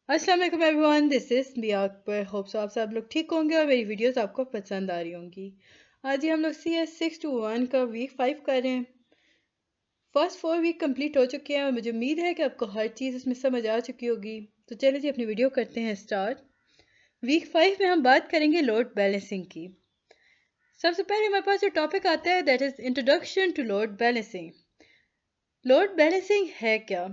अस्सलाम वालेकुम everyone, this is Miya Akbar. Hope so आप सब लोग ठीक होंगे और मेरी वीडियोस आपको पसंद आ रही होंगी। आज ही हम लोग CS621 का वीक 5 कर रहे हैं। फर्स्ट 4 वीक कंप्लीट हो चुके हैं और मुझे उम्मीद है कि आपको हर चीज़ इसमें समझ आ चुकी होगी। तो चलिए जी अपनी वीडियो करते हैं स्टार्ट। वीक 5 में हम बात करेंगे लोड बैलेंसिंग की। सबसे पहले हमारे पास जो टॉपिक आता है that is introduction to load balancing. Load balancing है क्या?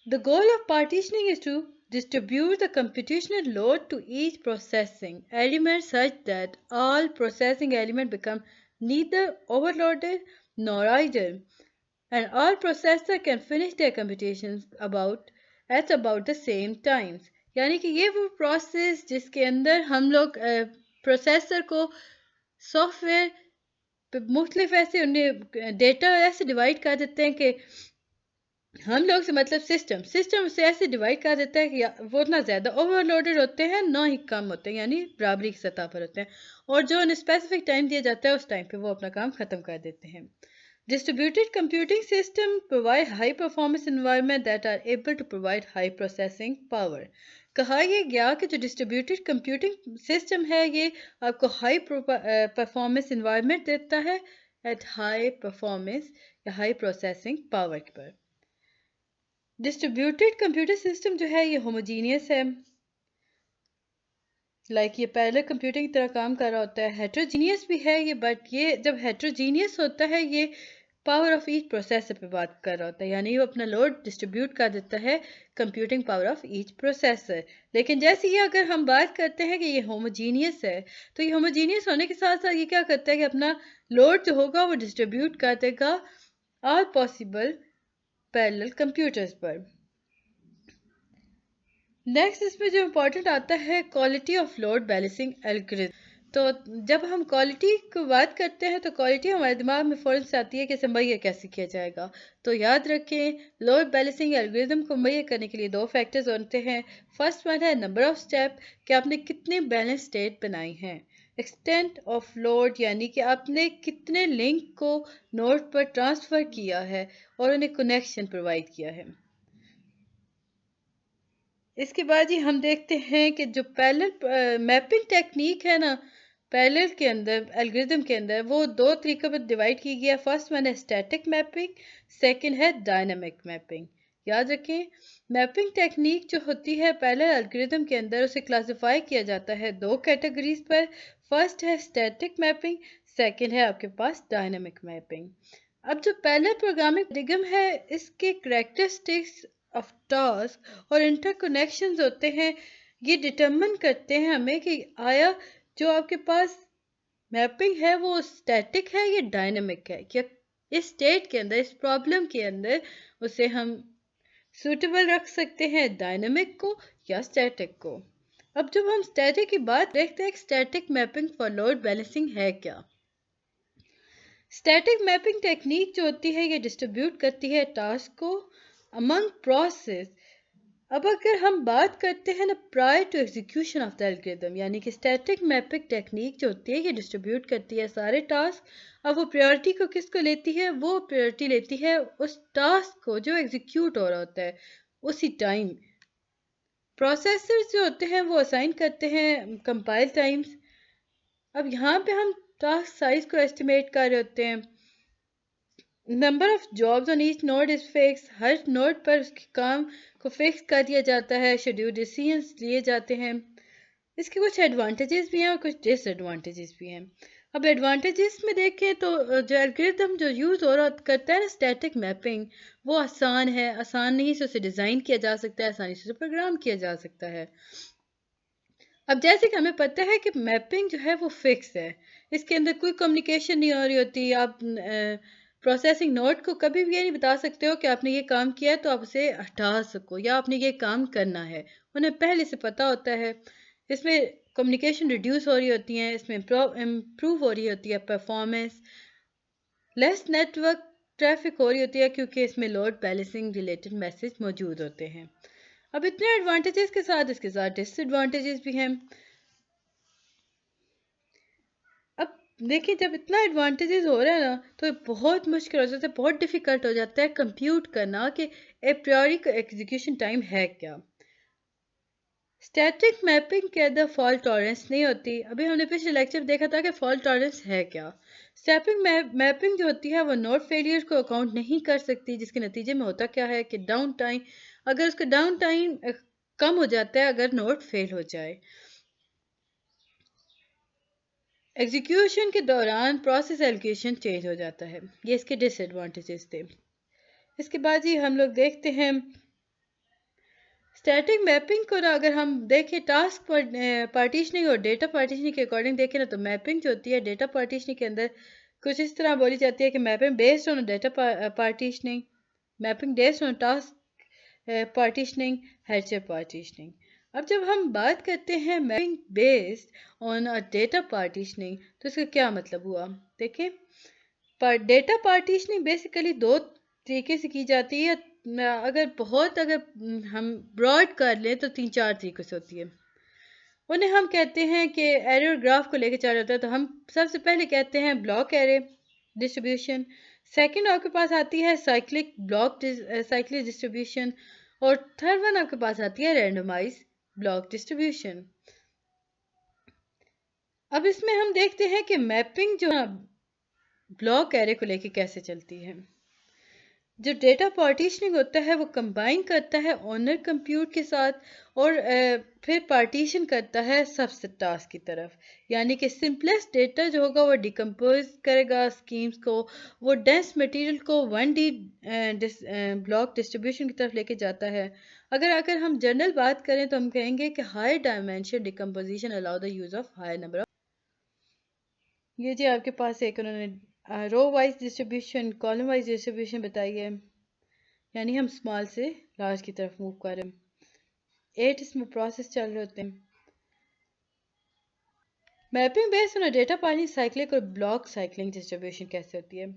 The goal of partitioning is to distribute the computational load to each processing element such that all processing elements become neither overloaded nor idle, and all processors can finish their computations at about the same times. यानी कि ये वो process जिसके अंदर हम लोग processor को software मुख्तलिफ ऐसे उन्हें डेटा ऐसे डिवाइड कर देते हैं कि हम लोग से मतलब सिस्टम से ऐसे डिवाइड कर देता है कि वो ना ज़्यादा ओवरलोडेड होते हैं ना ही कम होते हैं, यानी बराबरी की सतह पर होते हैं, और जो उन्हें स्पेसिफिक टाइम दिया जाता है उस टाइम पे वो अपना काम ख़त्म कर देते हैं। Distributed computing system provide high performance environment that are able to provide high processing power. कहा यह गया कि जो डिस्ट्रीब्यूटेड कंप्यूटिंग सिस्टम है ये आपको हाई परफॉर्मेंस एनवायरनमेंट देता है एट हाई परफॉर्मेंस या हाई प्रोसेसिंग पावर पर। डिस्ट्रीब्यूटेड कंप्यूटर सिस्टम जो है ये होमोजीनियस है, ये पैरेलल कंप्यूटिंग की तरह काम कर रहा होता है। हेट्रोजीनियस भी है ये, बट ये जब हेट्रोजीनियस होता है ये पावर ऑफ ईच प्रोसेसर पे बात कर रहा होता है, यानी वो अपना लोड डिस्ट्रीब्यूट कर देता है computing power of each processor. लेकिन जैसे ये अगर हम बात करते हैं कि ये होमोजीनियस है, तो ये होमोजीनियस होने के साथ साथ ये क्या करता है कि अपना लोड जो होगा वो डिस्ट्रीब्यूट कर देगा ऑल पॉसिबल पैरेलल कंप्यूटर्स पर। नेक्स्ट इसमें जो इम्पोर्टेंट आता है quality of load balancing algorithm. तो जब हम क्वालिटी की बात करते हैं तो क्वालिटी हमारे दिमाग में फ़ौरन से आती है कि इसे मुहैया कैसे किया जाएगा। तो याद रखें लोड बैलेंसिंग एल्गोरिथम को मुहैया करने के लिए दो फैक्टर्स होते हैं। फर्स्ट वन है नंबर ऑफ स्टेप, कि आपने कितने बैलेंस स्टेट बनाई हैं। एक्सटेंट ऑफ लोड, यानी कि आपने कितने लिंक को नोड पर ट्रांसफ़र किया है और उन्हें कनेक्शन प्रोवाइड किया है। इसके बाद ही हम देखते हैं कि जो पैरेलल मैपिंग टेक्निक है ना, पैरेलल के अंदर एल्गोरिथम के अंदर वो दो तरीकों पर डिवाइड की गई है। फर्स्ट वन है स्टैटिक मैपिंग, सेकंड है डायनामिक मैपिंग। याद रखें मैपिंग टेक्निक जो होती है पैरेलल एल्गोरिथम के अंदर उसे क्लासिफाई किया जाता है दो कैटेगरीज पर। फर्स्ट है स्टैटिक मैपिंग, सेकंड है आपके पास डायनामिक मैपिंग। अब जो पैरेलल प्रोग्रामिंग एल्गोरिथम है इसके करेक्टरिस्टिक्स ऑफ टास्क और इंटरकनेक्शंस होते हैं, ये डिटरमिन करते हैं हमें कि आया जो आपके पास मैपिंग है वो स्टैटिक है या डायनामिक है, क्या इस स्टेट के अंदर इस प्रॉब्लम के अंदर उसे हम सूटेबल रख सकते हैं डायनामिक को या स्टैटिक को। अब जब हम स्टैटिक की बात देखते हैं static mapping for load balancing है क्या। स्टैटिक मैपिंग टेक्निक जो होती है ये डिस्ट्रीब्यूट करती है टास्क को अमंग प्रोसेस। अब अगर हम बात करते हैं ना prior to execution of the algorithm, यानी कि स्टैटिक मैपिंग टेक्निक जो होती है ये डिस्ट्रीब्यूट करती है सारे टास्क। अब वो प्रायोरिटी को किसको लेती है, वो प्रायोरिटी लेती है उस टास्क को जो एग्जीक्यूट हो रहा होता है उसी टाइम। प्रोसेसर्स जो होते हैं वो असाइन करते हैं कंपाइल टाइम्स। अब यहाँ पे हम टास्क साइज को एस्टिमेट कर रहे होते हैं। Number of jobs on each node is fix, her node पर उसके काम को फिक्स कर दिया जाता है, शेड्यूल डिसीजंस लिए जाते हैं। इसके कुछ एडवांटेजेस भी हैं और कुछ डिसएडवांटेजेस भी हैं। अब एडवांटेजेस में देखें तो जो एल्गोरिथम जो यूज़ हो रहा करता है ना स्टैटिक मैपिंग, वो आसान है, आसानी से उसे डिज़ाइन किया जा सकता है, आसानी से उसे प्रोग्राम किया जा सकता है। अब जैसे कि हमें पता है कि मैपिंग जो है वो फिक्स है, इसके अंदर कोई कम्युनिकेशन नहीं हो रही होती। आप प्रोसेसिंग नोड को कभी भी ये नहीं बता सकते हो कि आपने ये काम किया है तो आप उसे हटा सको या आपने ये काम करना है, उन्हें पहले से पता होता है। इसमें कम्युनिकेशन रिड्यूस हो रही होती हैं, इसमें इम्प्रूव हो रही होती है परफॉर्मेंस, लेस नेटवर्क ट्रैफिक हो रही होती है क्योंकि इसमें लोड बैलेंसिंग रिलेटेड मैसेज मौजूद होते हैं। अब इतने एडवांटेजेस के साथ इसके साथ डिसएडवांटेजेस भी हैं। अब देखिए जब इतना एडवांटेजेस हो रहा है ना तो ये बहुत मुश्किल हो जाता है, बहुत डिफ़िकल्ट हो जाता है कंप्यूट करना कि ए प्रायोरी का एग्जीक्यूशन टाइम है क्या। स्टैटिक मैपिंग के अंदर फॉल्ट टॉलरेंस नहीं होती। अभी हमने पिछले लेक्चर में देखा था कि फॉल्ट टॉलरेंस है क्या। स्टैटिक मैपिंग जो होती है वो नोड फेलियर को अकाउंट नहीं कर सकती, जिसके नतीजे में होता क्या है कि डाउन टाइम, अगर उसका डाउन टाइम कम हो जाता है अगर नोड फेल हो जाए। एग्जीक्यूशन के दौरान प्रोसेस एलोकेशन चेंज हो जाता है, ये इसके डिसएडवांटेजेस थे। इसके बाद ही हम लोग देखते हैं स्टैटिक मैपिंग को ना, अगर हम देखें टास्क पार्टीशनिंग और डेटा पार्टीशनिंग के अकॉर्डिंग देखें ना, तो मैपिंग जो होती है डेटा पार्टीशनिंग के अंदर कुछ इस तरह बोली जाती है कि mapping based on data partitioning, mapping based on task partitioning, hierarchical partitioning. अब जब हम बात करते हैं mapping based on uh data partitioning, तो इसका क्या मतलब हुआ देखें। पर डेटा पार्टीशनिंग बेसिकली दो तरीके से की जाती है, अगर हम ब्रॉड कर लें तो 3-4 तरीकों से होती है। उन्हें हम कहते हैं कि एरर ग्राफ को लेकर चला जाता है, तो हम सबसे पहले कहते हैं ब्लॉक एरे डिस्ट्रीब्यूशन। सेकंड आपके पास आती है साइक्लिक डिस्ट्रीब्यूशन। और थर्ड वन आपके पास आती है रैंडमाइज ब्लॉक डिस्ट्रीब्यूशन। अब इसमें हम देखते हैं कि मैपिंग जो ब्लॉक एरे को लेकर कैसे चलती है। जो डेटा पार्टीशनिंग होता है वो कंबाइन करता है ओनर कंप्यूट के साथ और फिर पार्टीशन करता है सबसे टास्क की तरफ, यानी कि सिंपलेस्ट डेटा जो होगा वो डिकम्पोज करेगा स्कीम्स को, वो डेंस मटेरियल को 1D ब्लॉक डिस्ट्रीब्यूशन की तरफ लेके जाता है। अगर अगर हम जनरल बात करें तो हम कहेंगे कि high dimension decomposition allow the use of high number. ये जी आपके पास एक उन्होंने row wise distribution column wise distribution बताई है, यानी हम स्मॉल से लार्ज की तरफ मूव कर रहे हैं। 8 इसमें प्रोसेस चल रहे होते हैं। मैपिंग बेस्ड ऑन डेटा पानी साइक्लिक और ब्लॉक साइक्लिंग डिस्ट्रीब्यूशन कैसे होती है।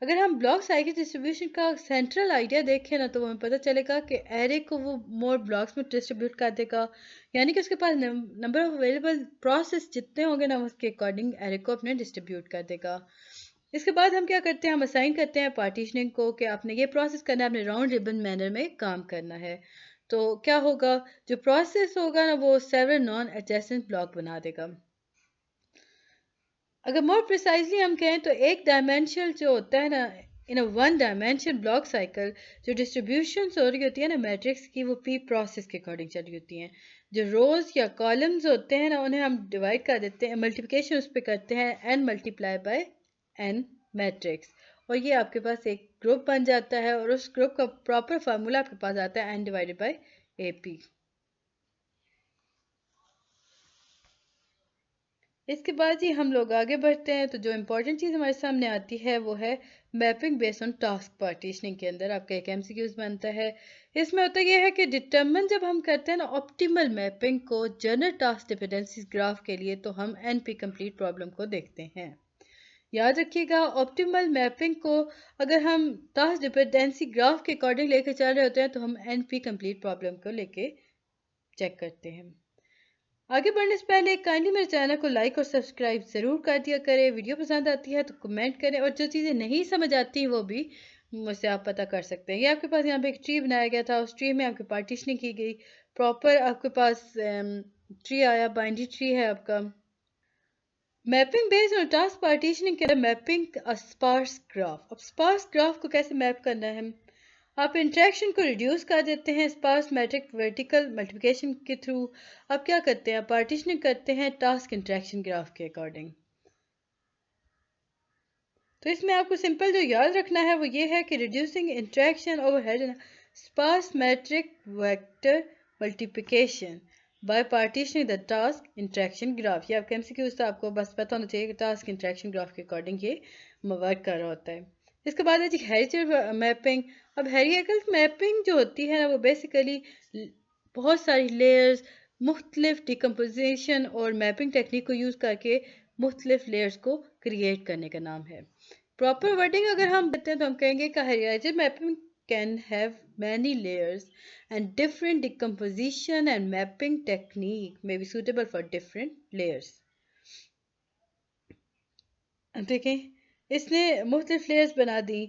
अगर हम ब्लॉक साइकिल डिस्ट्रीब्यूशन का सेंट्रल आइडिया देखें ना, तो हमें पता चलेगा कि एरे को वो मोर ब्लॉक्स में डिस्ट्रीब्यूट कर देगा, यानी कि उसके पास नंबर ऑफ अवेलेबल प्रोसेस जितने होंगे ना उसके अकॉर्डिंग एरे को अपने डिस्ट्रीब्यूट कर देगा। इसके बाद हम क्या करते हैं, हम असाइन करते हैं पार्टीशनिंग को कि आपने ये प्रोसेस करना है, आपने राउंड रिबन मैनर में काम करना है। तो क्या होगा, जो प्रोसेस होगा ना वो सेवरल नॉन एडजेसेंट ब्लॉक बना देगा। अगर मोर प्रिसाइजली हम कहें तो एक डायमेंशनल जो होता है ना, in uh one dimension block cyclic, जो डिस्ट्रीब्यूशन हो रही होती है ना मैट्रिक्स की, वो पी प्रोसेस के अकॉर्डिंग चल रही होती हैं। जो रोज या कॉलम्स होते हैं ना उन्हें हम डिवाइड कर देते हैं, मल्टीप्लिकेशन उस पर करते हैं n multiply by n matrix, और ये आपके पास एक ग्रुप बन जाता है, और उस ग्रुप का प्रॉपर फार्मूला आपके पास आता है n डिवाइडेड बाय AP। इसके बाद ही हम लोग आगे बढ़ते हैं, तो जो इम्पोर्टेंट चीज़ हमारे सामने आती है वो है mapping based on task partitioning के अंदर आपका एक MCQs बनता है। इसमें होता यह है कि डिटर्मिन जब हम करते हैं ना ऑप्टिमल मैपिंग को जनरल टास्क डिपेंडेंसीज ग्राफ के लिए, तो हम NP कंप्लीट प्रॉब्लम को देखते हैं। याद रखिएगा ऑप्टिमल मैपिंग को अगर हम टास्क डिपेंडेंसी ग्राफ के अकॉर्डिंग लेके चल रहे होते हैं, तो हम NP कंप्लीट प्रॉब्लम को लेके चेक करते हैं। आगे बढ़ने से पहले काइंडली मेरे चैनल को लाइक और सब्सक्राइब ज़रूर कर दिया करें। वीडियो पसंद आती है तो कमेंट करें, और जो चीज़ें नहीं समझ आती वो भी मुझसे आप पता कर सकते हैं। ये आपके पास यहाँ पे एक ट्री बनाया गया था, उस ट्री में आपकी पार्टीशनिंग की गई, प्रॉपर आपके पास ट्री आया, बाइनरी ट्री है आपका। Mapping based on task partitioning के अंदर मैपिंग स्पार्स ग्राफ। अब स्पार्स ग्राफ को कैसे मैप करना है, आप इंट्रैक्शन को रिड्यूस कर देते हैं स्पार्स मैट्रिक वर्टिकल मल्टीप्लिकेशन के थ्रू। आप क्या करते हैं, पार्टीशनिंग करते हैं टास्क इंट्रैक्शन ग्राफ के अकॉर्डिंग। तो इसमें आपको सिंपल जो याद रखना है वो ये है कि reducing interaction overhead sparse matrix vector multiplication by partitioning the task interaction graph. ये आपके MCQ से आपको बस पता होना चाहिए कि टास्क इंट्रैक्शन ग्राफ के अकॉर्डिंग ये वर्क कर रहा होता है। इसके बाद है जी हेरिटेज मैपिंग। अब हेरिटेज मैपिंग जो होती है ना वो बेसिकली बहुत सारी लेयर्स, मुख्तलिफ डिकम्पोजिशन और मैपिंग टेक्निक को यूज़ करके मुख्तलिफ लेयर्स को क्रिएट करने का नाम है। प्रॉपर वर्डिंग अगर हम बताते हैं तो हम कहेंगे कि heritage mapping can have many layers and different decomposition and mapping technique may be suitable for different layers। देखें इसने मुख्तलिफ लेयर्स बना दी।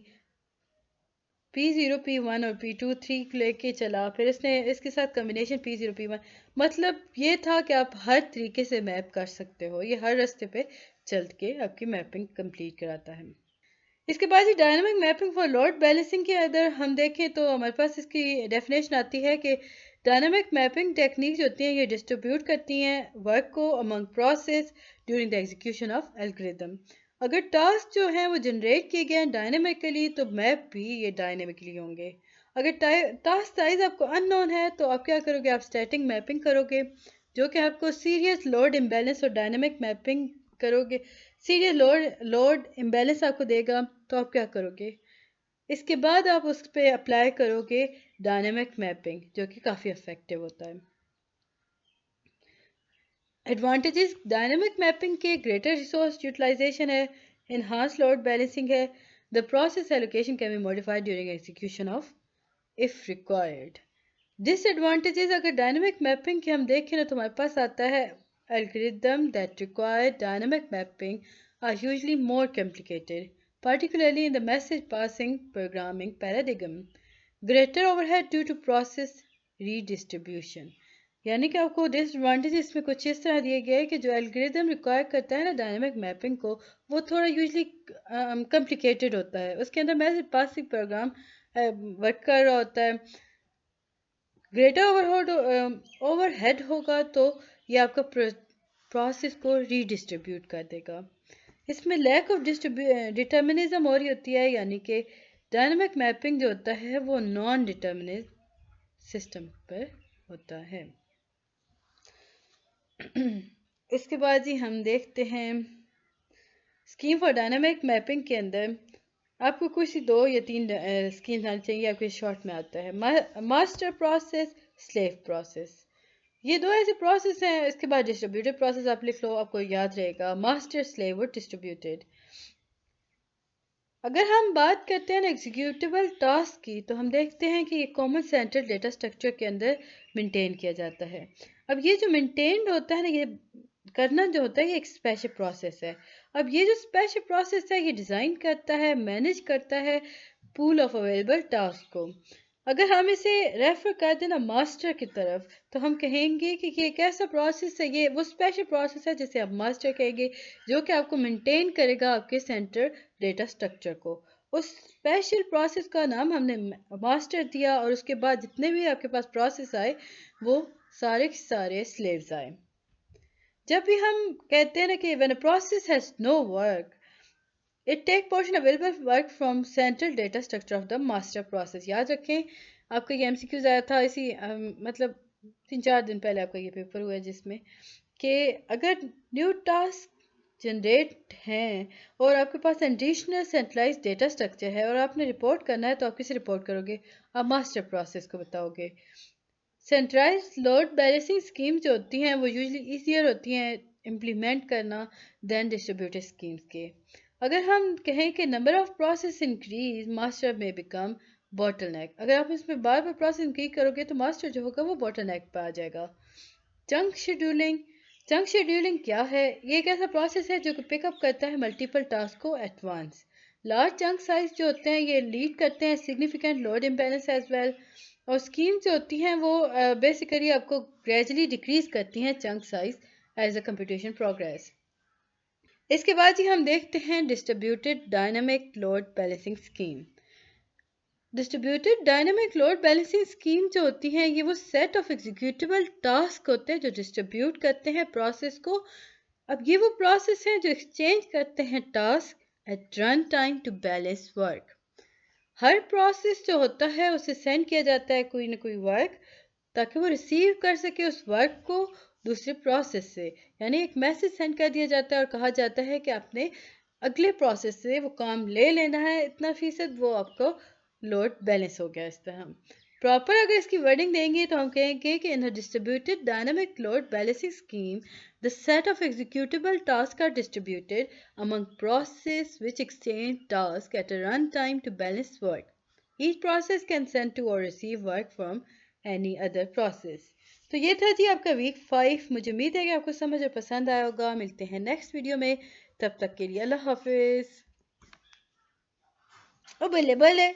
P0 P1 और P2 3 लेके चला, फिर इसने इसके साथ कम्बिनेशन P0 P1, मतलब ये था कि आप हर तरीके से मैप कर सकते हो, ये हर रास्ते पे चल के आपकी मैपिंग कंप्लीट कराता है। इसके बाद ही dynamic mapping for load balancing के अगर हम देखें तो हमारे पास इसकी डेफिनेशन आती है कि डायनामिक मैपिंग टेक्निक्स होती हैं, ये डिस्ट्रीब्यूट करती हैं वर्क को among process during the execution of algorithm. अगर टास्क जो हैं वो जनरेट किए गए हैं डायनामिकली तो मैप भी ये डायनामिकली होंगे। अगर टास्क साइज आपको अननोन है तो आप क्या करोगे, आप स्टैटिक मैपिंग करोगे जो कि आपको सीरियस लोड इम्बैलेंस और डायनामिक मैपिंग करोगे, सीरियस लोड इम्बैलेंस आपको देगा तो आप क्या करोगे, इसके बाद आप उस पर अप्लाई करोगे डायनामिक मैपिंग जो कि काफ़ी इफेक्टिव होता है। एडवांटेजेस डायनामिक मैपिंग के ग्रेटर रिसोर्स यूटिलाइजेशन है, इन्हांस लोड बैलेंसिंग है, the process allocation can be modified during execution of if required. Disadvantages अगर डायनामिक मैपिंग के हम देखें ना तो हमारे पास आता है algorithm that require dynamic mapping are usually more complicated, particularly in the message passing programming paradigm. Greater overhead due to process redistribution. यानी कि आपको डिसएडवांटेज इसमें कुछ इस तरह दिए गए कि जो एल्गोरिदम रिक्वायर करता है ना डायनामिक मैपिंग को वो थोड़ा यूजली कॉम्प्लिकेटेड होता है, उसके अंदर मैसेज पासिंग प्रोग्राम वर्क कर रहा होता है। ग्रेटर ओवरहेड होगा तो ये आपका प्रोसेस को रीडिस्ट्रीब्यूट कर देगा। इसमें लैक ऑफ डिटर्मिनिज्म और ही होती है, यानी कि डायनामिक मैपिंग जो होता है वो नॉन डिटर्मिनिस्ट सिस्टम पर होता है। इसके बाद ही हम देखते हैं स्कीम फॉर डायनामिक मैपिंग के अंदर आपको कुछ 2 या 3 स्कीम्स आनी चाहिए, आपके शॉर्ट में आता है मास्टर प्रोसेस, स्लेव प्रोसेस। ये 2 ऐसे प्रोसेस हैं। इसके बाद डिस्ट्रीब्यूटेड प्रोसेस आप लिख लो, आपको याद रहेगा मास्टर, स्लेव और डिस्ट्रीब्यूटेड। अगर हम बात करते हैं एग्जीक्यूटेबल टास्क की तो हम देखते हैं कि ये कॉमन सेंट्रल डेटा स्ट्रक्चर के अंदर मेंटेन किया जाता है। अब ये जो मेंटेन्ड होता है ना, ये करना जो होता है ये एक स्पेशल प्रोसेस है। अब ये जो स्पेशल प्रोसेस है ये डिज़ाइन करता है, मैनेज करता है पूल ऑफ अवेलेबल टास्क को। अगर हम इसे रेफर कर दें ना मास्टर की तरफ तो हम कहेंगे कि ये एक ऐसा प्रोसेस है, ये वो स्पेशल प्रोसेस है जिसे आप मास्टर कहेंगे, जो कि आपको मेंटेन करेगा आपके सेंटर डेटा स्ट्रक्चर को। उस स्पेशल प्रोसेस का नाम हमने मास्टर दिया और उसके बाद जितने भी आपके पास प्रोसेस आए वो सारे के सारे स्लेव्स आए। जब भी हम कहते हैं ना कि when a process has no work it take portion available work from central data structure of the master process. याद रखें आपका ये एमसीक्यूज आया था इसी मतलब 3-4 दिन पहले आपका ये पेपर हुआ है जिसमें कि अगर न्यू टास्क जनरेट हैं और आपके पास एडिशनल सेंट्रलाइज डेटा स्ट्रक्चर है और आपने रिपोर्ट करना है तो आप किसे रिपोर्ट करोगे, आप मास्टर प्रोसेस को बताओगे। सेंट्रलाइज लोड बैलेंसिंग स्कीम जो होती हैं वो यूजली ईजियर होती हैं इम्प्लीमेंट करना दैन डिस्ट्रीब्यूटेड स्कीम्स के। अगर हम कहें कि number of process increase master में बिकम बॉटलनेक, अगर आप इसमें बार बार प्रोसेस इंक्रीज करोगे तो मास्टर जो होगा वो बॉटलनेक पर आ जाएगा। चंक शेड्यूलिंग क्या है, ये एक ऐसा प्रोसेस है जो कि पिकअप करता है मल्टीपल टास्क को at once. Large chunk size जो होते हैं ये लीड करते हैं significant load imbalance as well, और स्कीम जो होती हैं वो बेसिकली आपको ग्रेजुअली डिक्रीज करती हैं chunk size as a computation progress. इसके बाद ही हम देखते हैं distributed dynamic load balancing scheme. Distributed dynamic load balancing scheme जो होती हैं ये वो सेट ऑफ एग्जीक्यूटेबल टास्क होते हैं जो डिस्ट्रीब्यूट करते हैं प्रोसेस को। अब ये वो प्रोसेस हैं जो एक्सचेंज करते हैं task at run time to balance work. हर प्रोसेस जो होता है उसे सेंड किया जाता है कोई ना कोई वर्क ताकि वो रिसीव कर सके उस वर्क को दूसरे प्रोसेस से, यानी एक मैसेज सेंड कर दिया जाता है और कहा जाता है कि आपने अगले प्रोसेस से वो काम ले लेना है इतना फीसद, वो आपको लोड बैलेंस हो गया। इस तरह हम प्रॉपर अगर इसकी वर्डिंग देंगे तो हम कहेंगे कि in distributed dynamic load balancing scheme the set of executable task are distributed among process which exchange tasks at a runtime to balance work. Each process can send to or receive work from any other process. तो ये था जी आपका week 5। मुझे उम्मीद है कि आपको समझ और पसंद आया होगा। मिलते हैं नेक्स्ट वीडियो में, तब तक के लिए अल्लाह हाफिज़। ओ बल्ले बल्ले।